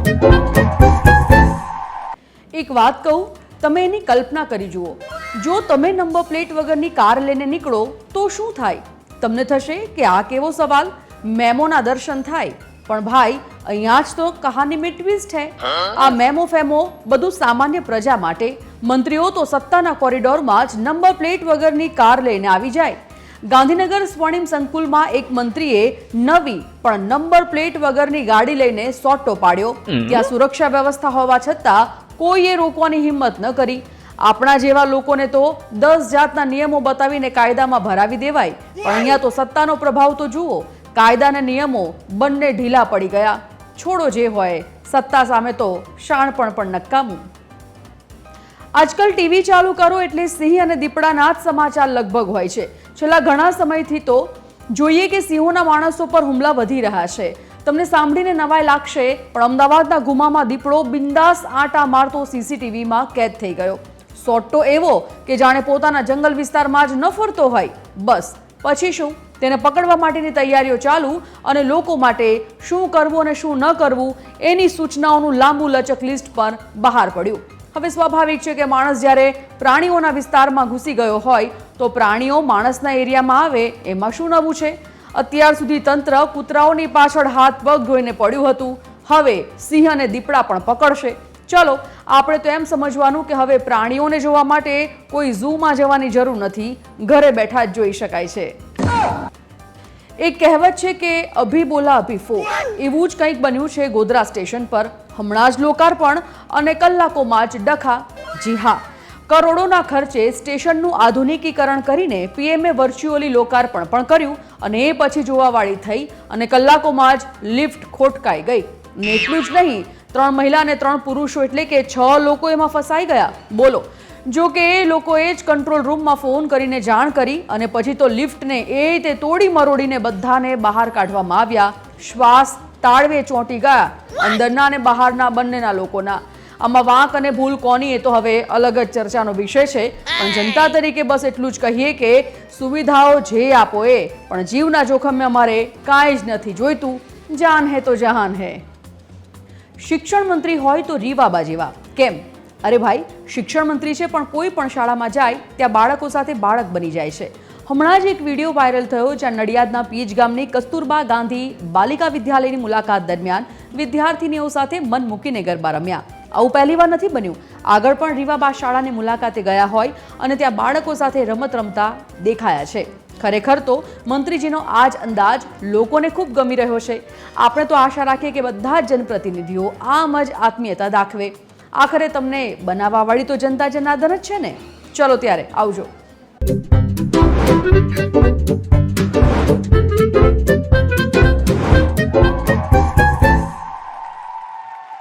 એક વાત કહું, તમે એની કલ્પના કરી જુઓ, જો તમે નંબર પ્લેટ વગરની કાર લઈને નીકળો તો શું થાય? તમને થશે કે આ કેવો સવાલ, મેમોના દર્શન થાય. પણ ભાઈ, અહીંયા જ તો કહાનીમાં ટ્વિસ્ટ છે. આ મેમો ફેમો બધું સામાન્ય પ્રજા માટે. મંત્રીઓ તો સત્તાના કોરિડોરમાં જ નંબર પ્લેટ વગરની કાર લઈને આવી જાય. ગાંધીનગર સ્વર્ણિમ સંકુલમાં એક મંત્રીએ નવી પણ નંબર પ્લેટ વગરની ગાડી લઈને સોટો પાડ્યો. ત્યાં સુરક્ષા વ્યવસ્થા હોવા છતાં કોઈએ રોકવાની હિંમત ન કરી. આપણા જેવા લોકોને તો 10 જાતના નિયમો બતાવીને કાયદામાં ભરાવી દેવાય, પણ અહીંયા તો સત્તાનો પ્રભાવ તો જુઓ. કાયદા અને નિયમો બંને ઢીલા પડી ગયા. છોડો જે હોય, સત્તા સામે તો શાણપણ પણ નકામું. આજકાલ ટીવી ચાલુ કરો એટલે સિંહ અને દીપડાના જ સમાચાર લગભગ હોય છે. છેલ્લા ઘણા સમયથી તો જોઈએ કે સિંહોના માણસો પર હુમલા વધી રહ્યા છે. તમને સાંભળીને નવાઈ લાગશે, પણ અમદાવાદના ગુમામાં દીપડો બિંદાસ આંટા મારતો સીસીટીવીમાં કેદ થઈ ગયો. સોટો એવો કે જાણે પોતાના જંગલ વિસ્તારમાં જ ન ફરતો હોય. બસ પછી શું? તેને પકડવા માટેની તૈયારીઓ ચાલુ અને લોકો માટે શું કરવું અને શું ન કરવું એની સૂચનાઓનું લાંબુ લચક લિસ્ટ પણ બહાર પડ્યું. હવે સ્વાભાવિક છે કે માણસ જ્યારે પ્રાણીઓના વિસ્તારમાં ઘૂસી ગયો હોય તો પ્રાણીઓ માણસના એરિયામાં આવે એમાં શું નવું છે? અત્યાર સુધી તંત્ર કૂતરાઓની પાછળ હાથ પગ ધોઈને પડ્યું હતું. હવે સિંહ અને દીપડા પણ પકડશે. ચલો, આપણે તો એમ સમજવાનું કે હવે પ્રાણીઓને જોવા માટે કોઈ ઝૂમાં જવાની જરૂર નથી, ઘરે બેઠા જ જોઈ શકાય છે. એક કહેવત છે કે અભી બોલા અભી ફો. એવું જ કંઈક બન્યું છે ગોધરા સ્ટેશન પર. હમણાં જ લોકાર્પણ અને કલાકોમાં જ ડખા. જી હા, કરોડોના ખર્ચે સ્ટેશનનું આધુનિકીકરણ કરીને પીએમએ વર્ચ્યુઅલી લોકાર્પણ પણ કર્યું અને એ પછી જોવાવાળી થઈ અને કલાકોમાં જ લિફ્ટ ખોટકાઈ ગઈ. ને એટલું જ નહીં, 3 મહિલા અને 3 પુરુષો એટલે કે 6 લોકો એમાં ફસાઈ ગયા. બોલો. જો કે એ લોકોએ જ કંટ્રોલ રૂમમાં ફોન કરીને જાણ કરી અને પછી તો લિફ્ટને એ તે તોડી મરોડીને બધાને બહાર કાઢવામાં આવ્યા. શ્વાસ તાળવે ચોંટી ગયા અંદરના અને બહારના બંનેના લોકોના. આમાં વાંક અને ભૂલ કોની એ તો હવે અલગ જ ચર્ચાનો વિષય છે, પણ જનતા તરીકે બસ એટલું જ કહીએ કે સુવિધાઓ જે આપો એ, પણ જીવના જોખમે અમારે કાંઈ જ નથી જોઈતું. જાન હે તો જહાન હે. શિક્ષણ મંત્રી હોય તો રીવાબા જેવા કેમ? અરે ભાઈ, શિક્ષણ મંત્રી છે પણ કોઈ પણ શાળામાં જાય ત્યાં બાળકો સાથે બાળક બની જાય છે. હમણાં જ એક વિડીયો વાયરલ થયો જ્યાં નડિયાદના પીજ ગામની કસ્તુરબા ગાંધી બાલિકા વિદ્યાલયની મુલાકાત દરમિયાન વિદ્યાર્થીનીઓ સાથે મન મૂકીને ગરબા રમ્યા. આવું પહેલીવાર નથી બન્યું. આગળ પણ રીવાબા શાળાની મુલાકાતે ગયા હોય અને ત્યાં બાળકો સાથે રમત રમતા દેખાયા છે. ખરેખર તો મંત્રીજીનો આ જ અંદાજ લોકોને ખૂબ ગમી રહ્યો છે. આપણે તો આશા રાખીએ કે બધા જ જનપ્રતિનિધિઓ આમ જ આત્મીયતા દાખવે. આખરે તમને બનાવવાવાળી તો જનતા જનાર્દન જ છે ને. ચલો ત્યારે આવજો.